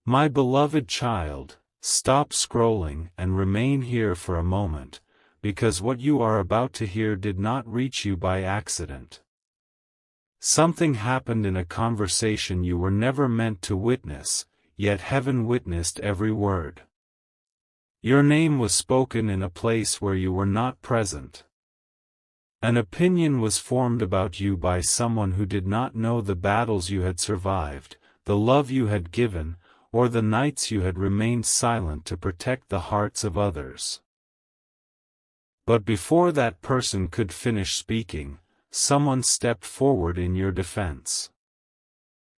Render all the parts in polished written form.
My beloved child, stop scrolling and remain here for a moment, because what you are about to hear did not reach you by accident. Something happened in a conversation you were never meant to witness, yet heaven witnessed every word. Your name was spoken in a place where you were not present. An opinion was formed about you by someone who did not know the battles you had survived, the love you had given, or the nights you had remained silent to protect the hearts of others. But before that person could finish speaking, someone stepped forward in your defense.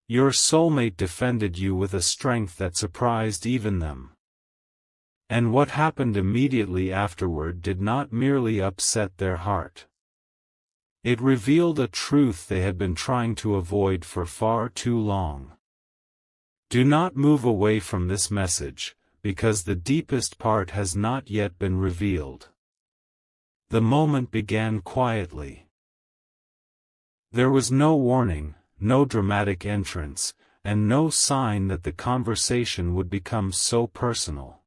Your soulmate defended you with a strength that surprised even them. And what happened immediately afterward did not merely upset their heart. It revealed a truth they had been trying to avoid for far too long. Do not move away from this message, because the deepest part has not yet been revealed. The moment began quietly. There was no warning, no dramatic entrance, and no sign that the conversation would become so personal.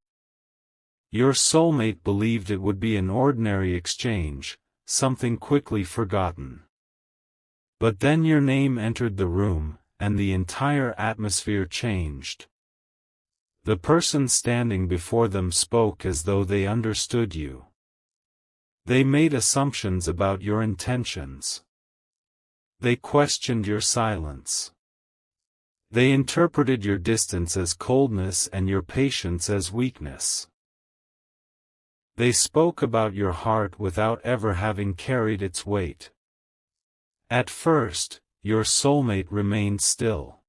Your soulmate believed it would be an ordinary exchange, something quickly forgotten. But then your name entered the room, and the entire atmosphere changed. The person standing before them spoke as though they understood you. They made assumptions about your intentions. They questioned your silence. They interpreted your distance as coldness and your patience as weakness. They spoke about your heart without ever having carried its weight. At first, your soulmate remained still.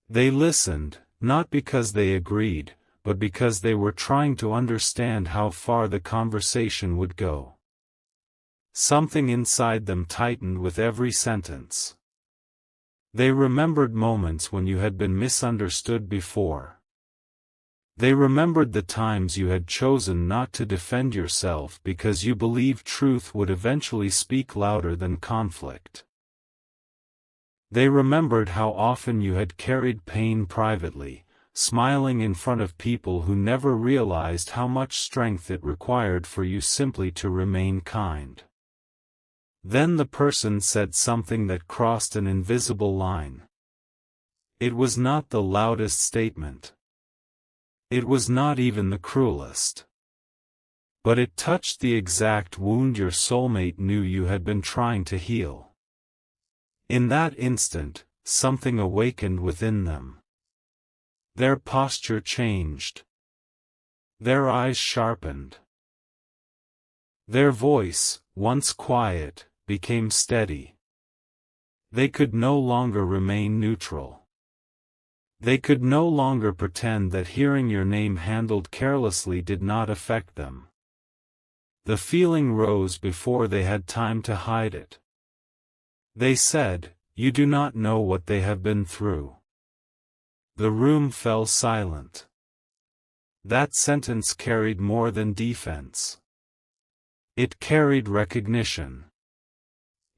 They listened, not because they agreed, but because they were trying to understand how far the conversation would go. Something inside them tightened with every sentence. They remembered moments when you had been misunderstood before. They remembered the times you had chosen not to defend yourself because you believed truth would eventually speak louder than conflict. They remembered how often you had carried pain privately, smiling in front of people who never realized how much strength it required for you simply to remain kind. Then the person said something that crossed an invisible line. It was not the loudest statement. It was not even the cruelest. But it touched the exact wound your soulmate knew you had been trying to heal. In that instant, something awakened within them. Their posture changed. Their eyes sharpened. Their voice, once quiet, became steady. They could no longer remain neutral. They could no longer pretend that hearing your name handled carelessly did not affect them. The feeling rose before they had time to hide it. They said, "You do not know what they have been through." The room fell silent. That sentence carried more than defense. It carried recognition.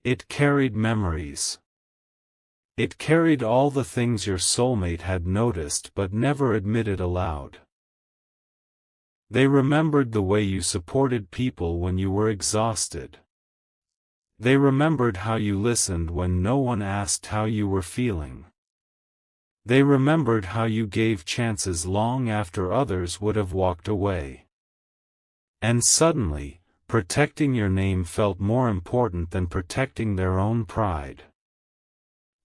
It carried memories. It carried all the things your soulmate had noticed but never admitted aloud. They remembered the way you supported people when you were exhausted. They remembered how you listened when no one asked how you were feeling. They remembered how you gave chances long after others would have walked away. And suddenly, protecting your name felt more important than protecting their own pride.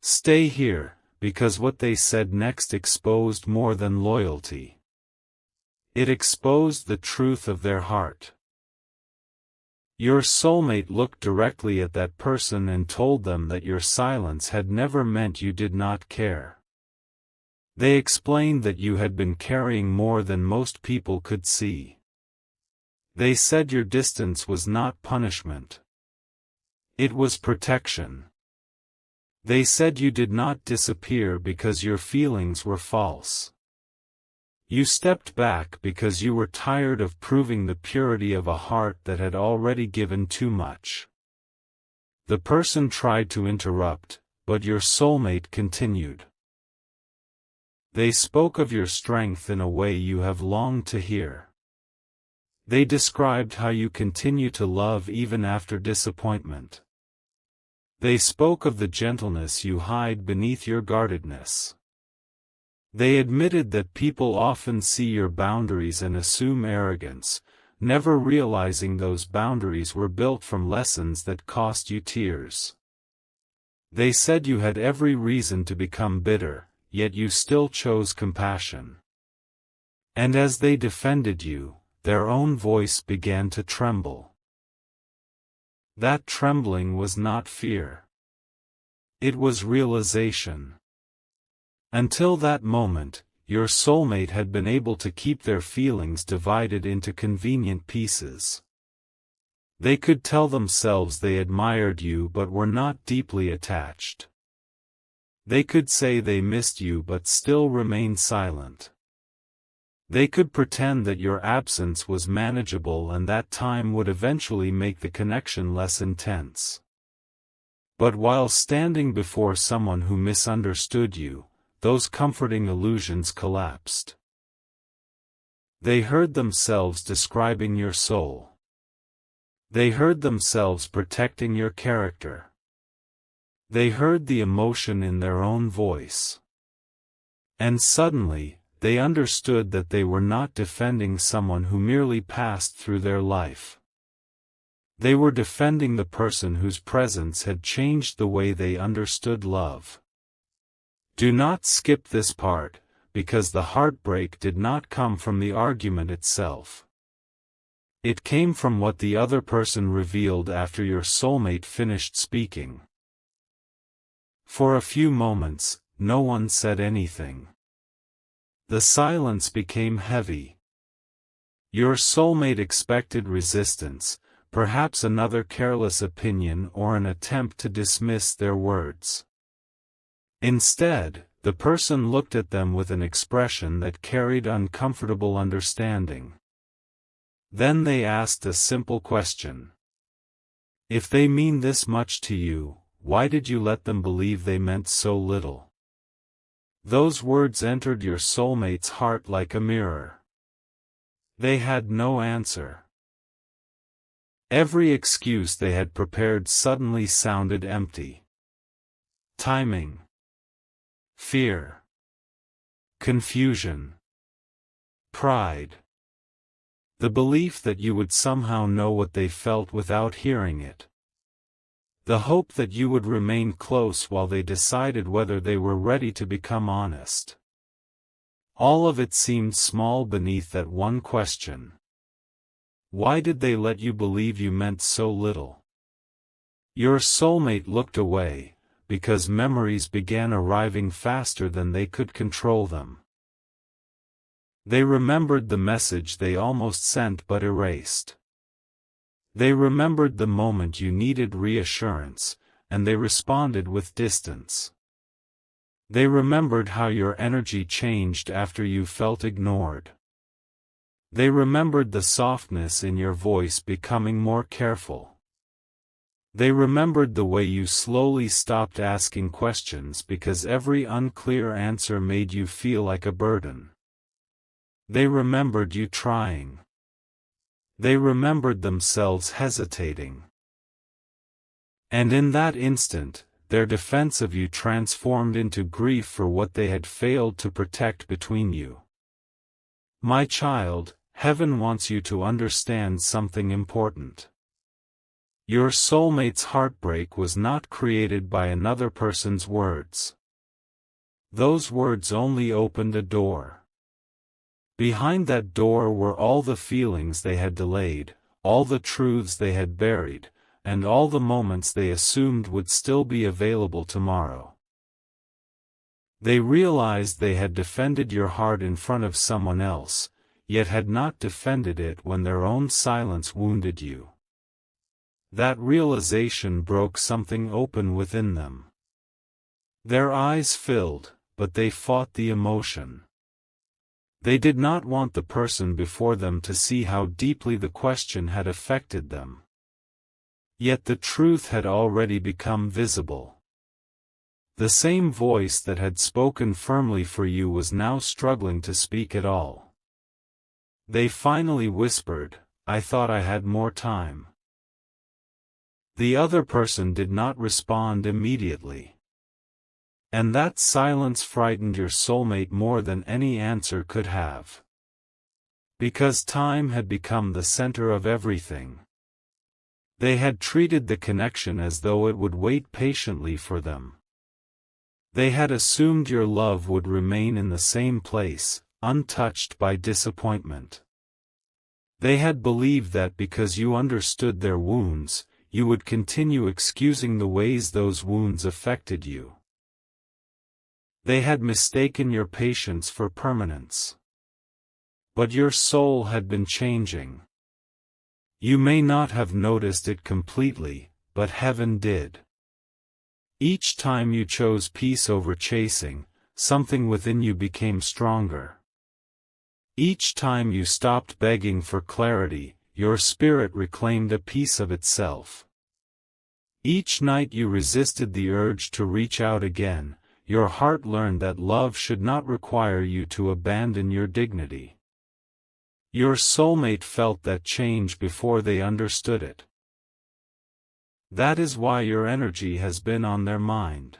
Stay here, because what they said next exposed more than loyalty. It exposed the truth of their heart. Your soulmate looked directly at that person and told them that your silence had never meant you did not care. They explained that you had been carrying more than most people could see. They said your distance was not punishment. It was protection. They said you did not disappear because your feelings were false. You stepped back because you were tired of proving the purity of a heart that had already given too much. The person tried to interrupt, but your soulmate continued. They spoke of your strength in a way you have longed to hear. They described how you continue to love even after disappointment. They spoke of the gentleness you hide beneath your guardedness. They admitted that people often see your boundaries and assume arrogance, never realizing those boundaries were built from lessons that cost you tears. They said you had every reason to become bitter, yet you still chose compassion. And as they defended you, their own voice began to tremble. That trembling was not fear. It was realization. Until that moment, your soulmate had been able to keep their feelings divided into convenient pieces. They could tell themselves they admired you but were not deeply attached. They could say they missed you but still remain silent. They could pretend that your absence was manageable and that time would eventually make the connection less intense. But while standing before someone who misunderstood you, those comforting illusions collapsed. They heard themselves describing your soul. They heard themselves protecting your character. They heard the emotion in their own voice. And suddenly, they understood that they were not defending someone who merely passed through their life. They were defending the person whose presence had changed the way they understood love. Do not skip this part, because the heartbreak did not come from the argument itself. It came from what the other person revealed after your soulmate finished speaking. For a few moments, no one said anything. The silence became heavy. Your soulmate expected resistance, perhaps another careless opinion or an attempt to dismiss their words. Instead, the person looked at them with an expression that carried uncomfortable understanding. Then they asked a simple question. If they mean this much to you, why did you let them believe they meant so little? Those words entered your soulmate's heart like a mirror. They had no answer. Every excuse they had prepared suddenly sounded empty. Timing. Fear. Confusion. Pride. The belief that you would somehow know what they felt without hearing it. The hope that you would remain close while they decided whether they were ready to become honest. All of it seemed small beneath that one question. Why did they let you believe you meant so little? Your soulmate looked away, because memories began arriving faster than they could control them. They remembered the message they almost sent but erased. They remembered the moment you needed reassurance, and they responded with distance. They remembered how your energy changed after you felt ignored. They remembered the softness in your voice becoming more careful. They remembered the way you slowly stopped asking questions because every unclear answer made you feel like a burden. They remembered you trying. They remembered themselves hesitating. And in that instant, their defense of you transformed into grief for what they had failed to protect between you. My child, heaven wants you to understand something important. Your soulmate's heartbreak was not created by another person's words. Those words only opened a door. Behind that door were all the feelings they had delayed, all the truths they had buried, and all the moments they assumed would still be available tomorrow. They realized they had defended your heart in front of someone else, yet had not defended it when their own silence wounded you. That realization broke something open within them. Their eyes filled, but they fought the emotion. They did not want the person before them to see how deeply the question had affected them. Yet the truth had already become visible. The same voice that had spoken firmly for you was now struggling to speak at all. They finally whispered, "I thought I had more time." The other person did not respond immediately. And that silence frightened your soulmate more than any answer could have. Because time had become the center of everything. They had treated the connection as though it would wait patiently for them. They had assumed your love would remain in the same place, untouched by disappointment. They had believed that because you understood their wounds, you would continue excusing the ways those wounds affected you. They had mistaken your patience for permanence. But your soul had been changing. You may not have noticed it completely, but heaven did. Each time you chose peace over chasing, something within you became stronger. Each time you stopped begging for clarity, your spirit reclaimed a piece of itself. Each night you resisted the urge to reach out again, your heart learned that love should not require you to abandon your dignity. Your soulmate felt that change before they understood it. That is why your energy has been on their mind.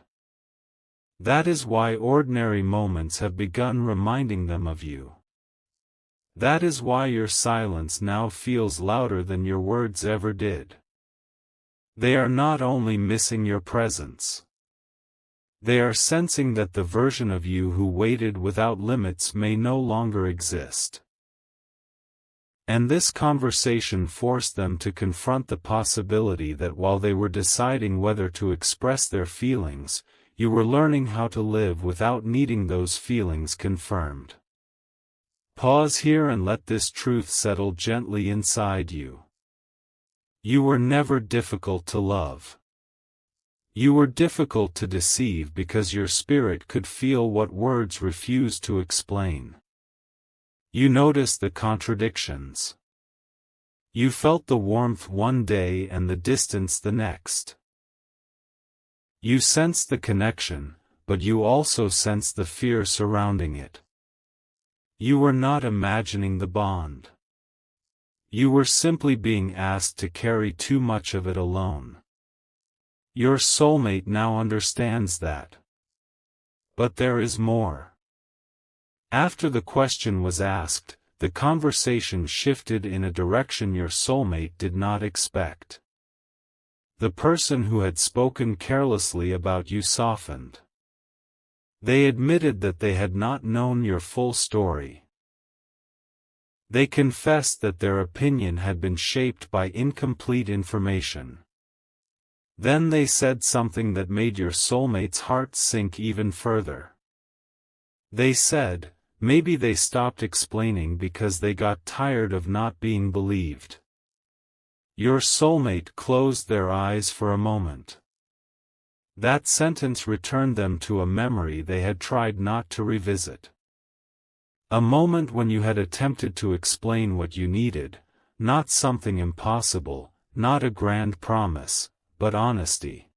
That is why ordinary moments have begun reminding them of you. That is why your silence now feels louder than your words ever did. They are not only missing your presence. They are sensing that the version of you who waited without limits may no longer exist. And this conversation forced them to confront the possibility that while they were deciding whether to express their feelings, you were learning how to live without needing those feelings confirmed. Pause here and let this truth settle gently inside you. You were never difficult to love. You were difficult to deceive because your spirit could feel what words refused to explain. You noticed the contradictions. You felt the warmth one day and the distance the next. You sensed the connection, but you also sensed the fear surrounding it. You were not imagining the bond. You were simply being asked to carry too much of it alone. Your soulmate now understands that. But there is more. After the question was asked, the conversation shifted in a direction your soulmate did not expect. The person who had spoken carelessly about you softened. They admitted that they had not known your full story. They confessed that their opinion had been shaped by incomplete information. Then they said something that made your soulmate's heart sink even further. They said, maybe they stopped explaining because they got tired of not being believed. Your soulmate closed their eyes for a moment. That sentence returned them to a memory they had tried not to revisit. A moment when you had attempted to explain what you needed, not something impossible, not a grand promise, but honesty.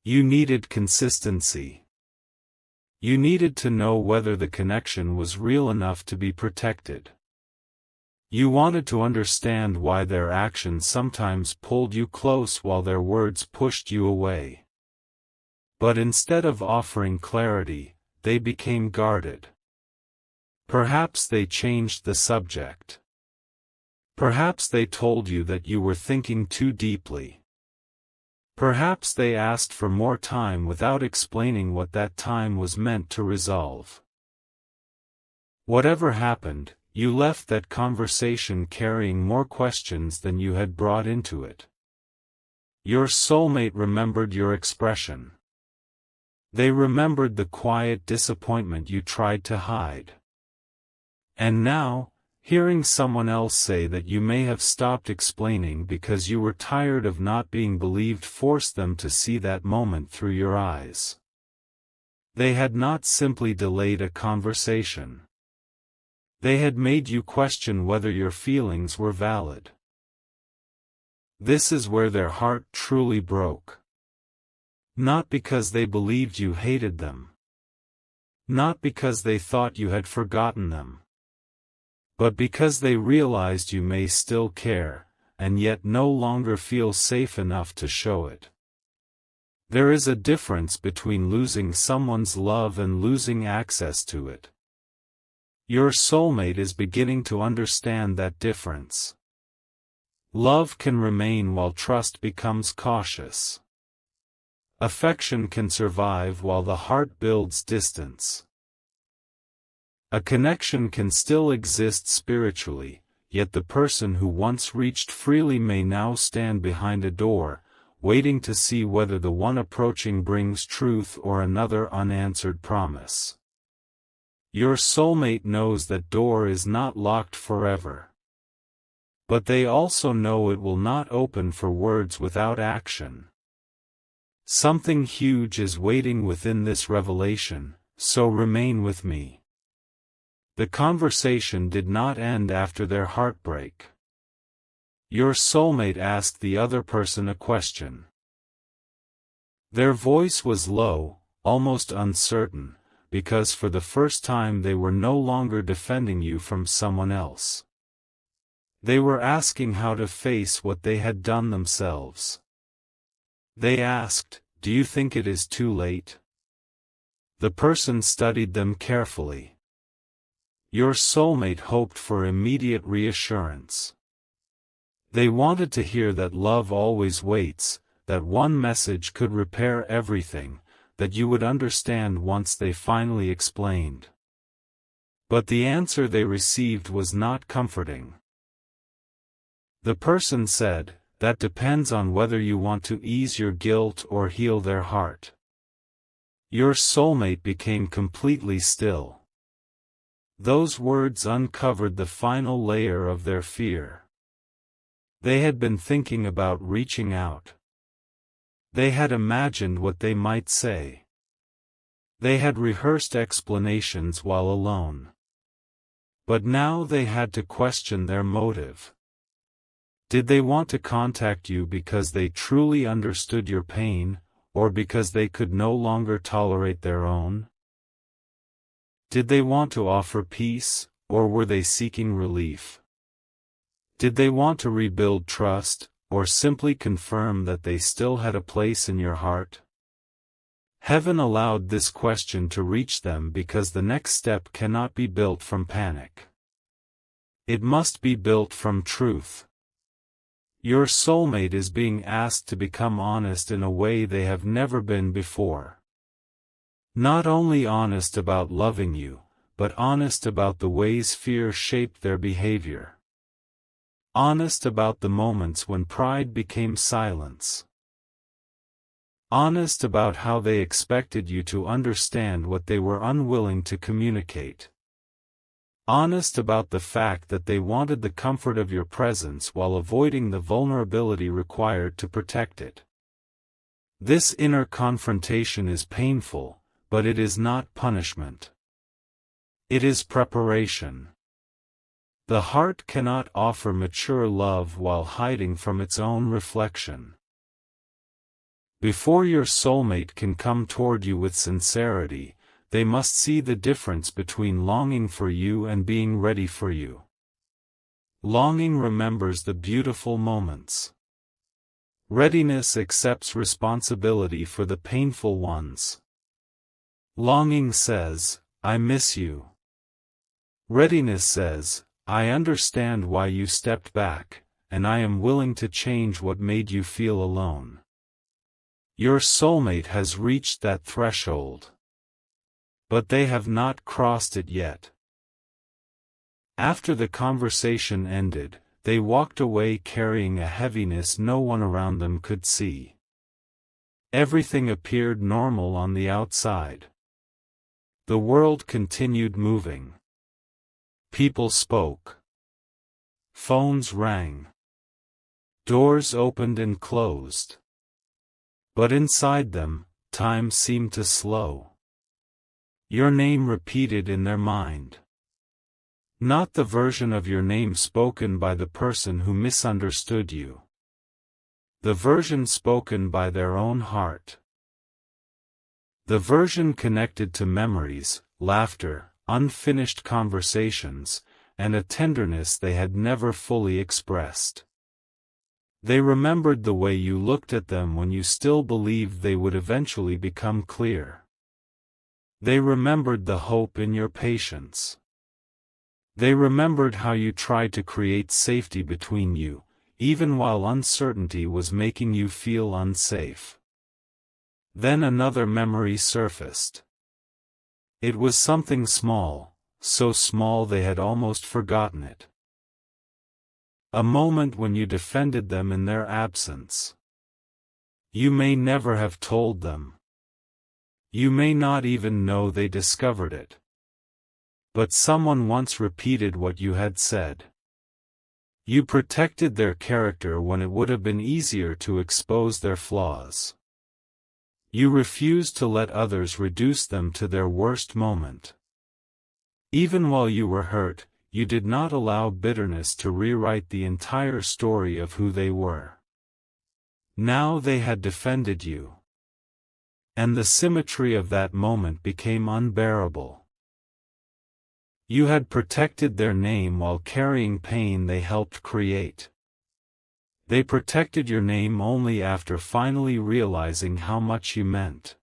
You needed consistency. You needed to know whether the connection was real enough to be protected. You wanted to understand why their actions sometimes pulled you close while their words pushed you away. But instead of offering clarity, they became guarded. Perhaps they changed the subject. Perhaps they told you that you were thinking too deeply. Perhaps they asked for more time without explaining what that time was meant to resolve. Whatever happened, you left that conversation carrying more questions than you had brought into it. Your soulmate remembered your expression. They remembered the quiet disappointment you tried to hide. And now, hearing someone else say that you may have stopped explaining because you were tired of not being believed forced them to see that moment through your eyes. They had not simply delayed a conversation. They had made you question whether your feelings were valid. This is where their heart truly broke. Not because they believed you hated them. Not because they thought you had forgotten them. But because they realized you may still care, and yet no longer feel safe enough to show it. There is a difference between losing someone's love and losing access to it. Your soulmate is beginning to understand that difference. Love can remain while trust becomes cautious. Affection can survive while the heart builds distance. A connection can still exist spiritually, yet the person who once reached freely may now stand behind a door, waiting to see whether the one approaching brings truth or another unanswered promise. Your soulmate knows that door is not locked forever. But they also know it will not open for words without action. Something huge is waiting within this revelation, so remain with me. The conversation did not end after their heartbreak. Your soulmate asked the other person a question. Their voice was low, almost uncertain, because for the first time they were no longer defending you from someone else. They were asking how to face what they had done themselves. They asked, "Do you think it is too late?" The person studied them carefully. Your soulmate hoped for immediate reassurance. They wanted to hear that love always waits, that one message could repair everything, that you would understand once they finally explained. But the answer they received was not comforting. The person said, "That depends on whether you want to ease your guilt or heal their heart." Your soulmate became completely still. Those words uncovered the final layer of their fear. They had been thinking about reaching out. They had imagined what they might say. They had rehearsed explanations while alone. But now they had to question their motive. Did they want to contact you because they truly understood your pain, or because they could no longer tolerate their own? Did they want to offer peace, or were they seeking relief? Did they want to rebuild trust, or simply confirm that they still had a place in your heart? Heaven allowed this question to reach them because the next step cannot be built from panic. It must be built from truth. Your soulmate is being asked to become honest in a way they have never been before. Not only honest about loving you, but honest about the ways fear shaped their behavior. Honest about the moments when pride became silence. Honest about how they expected you to understand what they were unwilling to communicate. Honest about the fact that they wanted the comfort of your presence while avoiding the vulnerability required to protect it. This inner confrontation is painful, but it is not punishment. It is preparation. The heart cannot offer mature love while hiding from its own reflection. Before your soulmate can come toward you with sincerity, they must see the difference between longing for you and being ready for you. Longing remembers the beautiful moments. Readiness accepts responsibility for the painful ones. Longing says, "I miss you." Readiness says, "I understand why you stepped back, and I am willing to change what made you feel alone." Your soulmate has reached that threshold. But they have not crossed it yet. After the conversation ended, they walked away carrying a heaviness no one around them could see. Everything appeared normal on the outside. The world continued moving. People spoke. Phones rang. Doors opened and closed. But inside them, time seemed to slow. Your name repeated in their mind. Not the version of your name spoken by the person who misunderstood you. The version spoken by their own heart. The version connected to memories, laughter, unfinished conversations, and a tenderness they had never fully expressed. They remembered the way you looked at them when you still believed they would eventually become clear. They remembered the hope in your patience. They remembered how you tried to create safety between you, even while uncertainty was making you feel unsafe. Then another memory surfaced. It was something small, so small they had almost forgotten it. A moment when you defended them in their absence. You may never have told them. You may not even know they discovered it. But someone once repeated what you had said. You protected their character when it would have been easier to expose their flaws. You refused to let others reduce them to their worst moment. Even while you were hurt, you did not allow bitterness to rewrite the entire story of who they were. Now they had defended you. And the symmetry of that moment became unbearable. You had protected their name while carrying pain they helped create. They protected your name only after finally realizing how much you meant.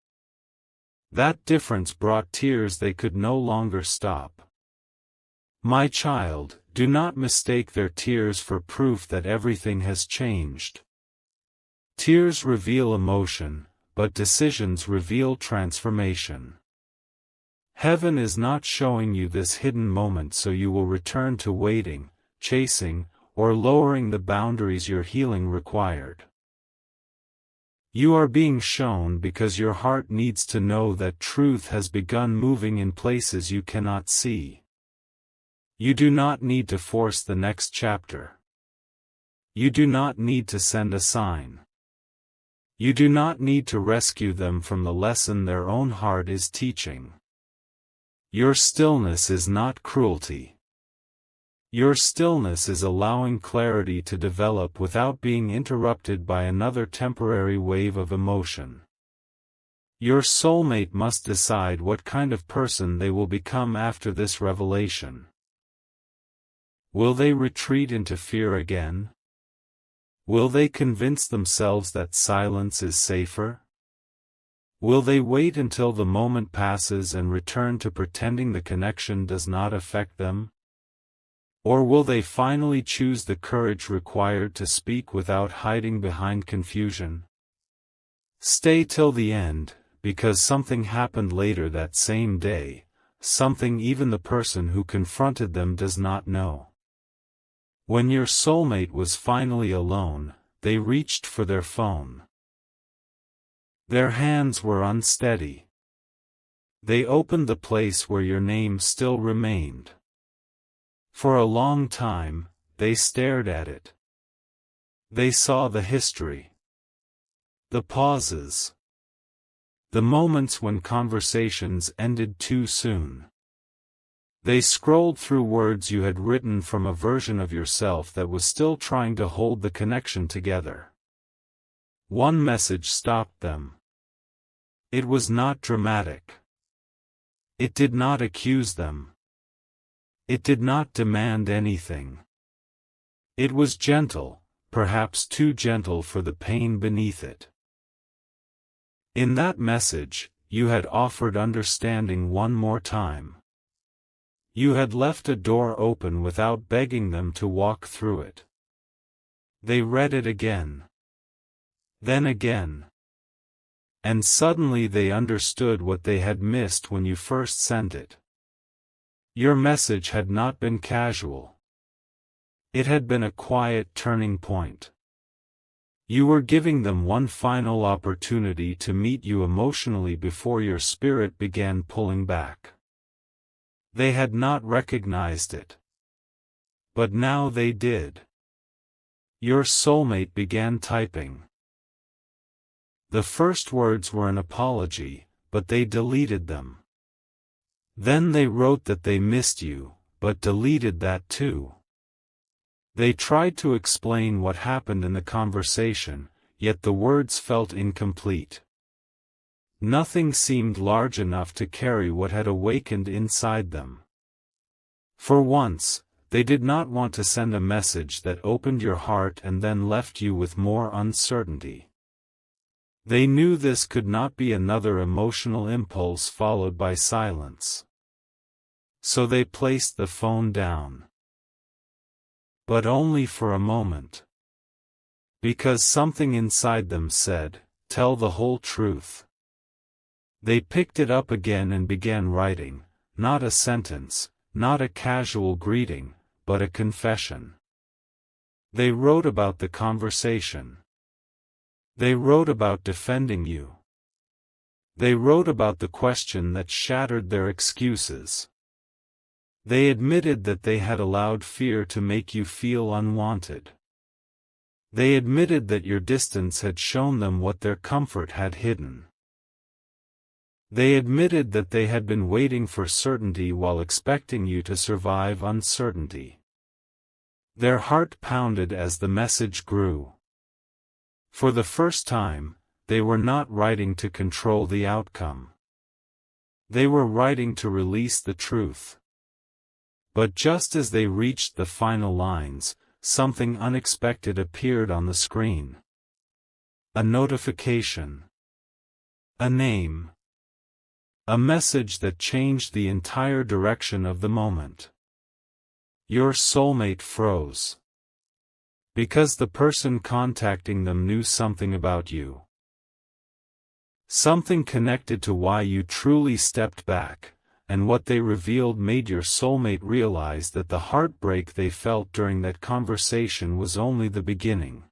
That difference brought tears they could no longer stop. My child, do not mistake their tears for proof that everything has changed. Tears reveal emotion, but decisions reveal transformation. Heaven is not showing you this hidden moment so you will return to waiting, chasing, or lowering the boundaries your healing required. You are being shown because your heart needs to know that truth has begun moving in places you cannot see. You do not need to force the next chapter. You do not need to send a sign. You do not need to rescue them from the lesson their own heart is teaching. Your stillness is not cruelty. Your stillness is allowing clarity to develop without being interrupted by another temporary wave of emotion. Your soulmate must decide what kind of person they will become after this revelation. Will they retreat into fear again? Will they convince themselves that silence is safer? Will they wait until the moment passes and return to pretending the connection does not affect them? Or will they finally choose the courage required to speak without hiding behind confusion? Stay till the end, because something happened later that same day, something even the person who confronted them does not know. When your soulmate was finally alone, they reached for their phone. Their hands were unsteady. They opened the place where your name still remained. For a long time, they stared at it. They saw the history. The pauses. The moments when conversations ended too soon. They scrolled through words you had written from a version of yourself that was still trying to hold the connection together. One message stopped them. It was not dramatic. It did not accuse them. It did not demand anything. It was gentle, perhaps too gentle for the pain beneath it. In that message, you had offered understanding one more time. You had left a door open without begging them to walk through it. They read it again. Then again. And suddenly they understood what they had missed when you first sent it. Your message had not been casual. It had been a quiet turning point. You were giving them one final opportunity to meet you emotionally before your spirit began pulling back. They had not recognized it. But now they did. Your soulmate began typing. The first words were an apology, but they deleted them. Then they wrote that they missed you, but deleted that too. They tried to explain what happened in the conversation, yet the words felt incomplete. Nothing seemed large enough to carry what had awakened inside them. For once, they did not want to send a message that opened your heart and then left you with more uncertainty. They knew this could not be another emotional impulse followed by silence. So they placed the phone down. But only for a moment. Because something inside them said, "Tell the whole truth." They picked it up again and began writing, not a sentence, not a casual greeting, but a confession. They wrote about the conversation. They wrote about defending you. They wrote about the question that shattered their excuses. They admitted that they had allowed fear to make you feel unwanted. They admitted that your distance had shown them what their comfort had hidden. They admitted that they had been waiting for certainty while expecting you to survive uncertainty. Their heart pounded as the message grew. For the first time, they were not writing to control the outcome. They were writing to release the truth. But just as they reached the final lines, something unexpected appeared on the screen. A notification. A name. A message that changed the entire direction of the moment. Your soulmate froze. Because the person contacting them knew something about you. Something connected to why you truly stepped back, and what they revealed made your soulmate realize that the heartbreak they felt during that conversation was only the beginning.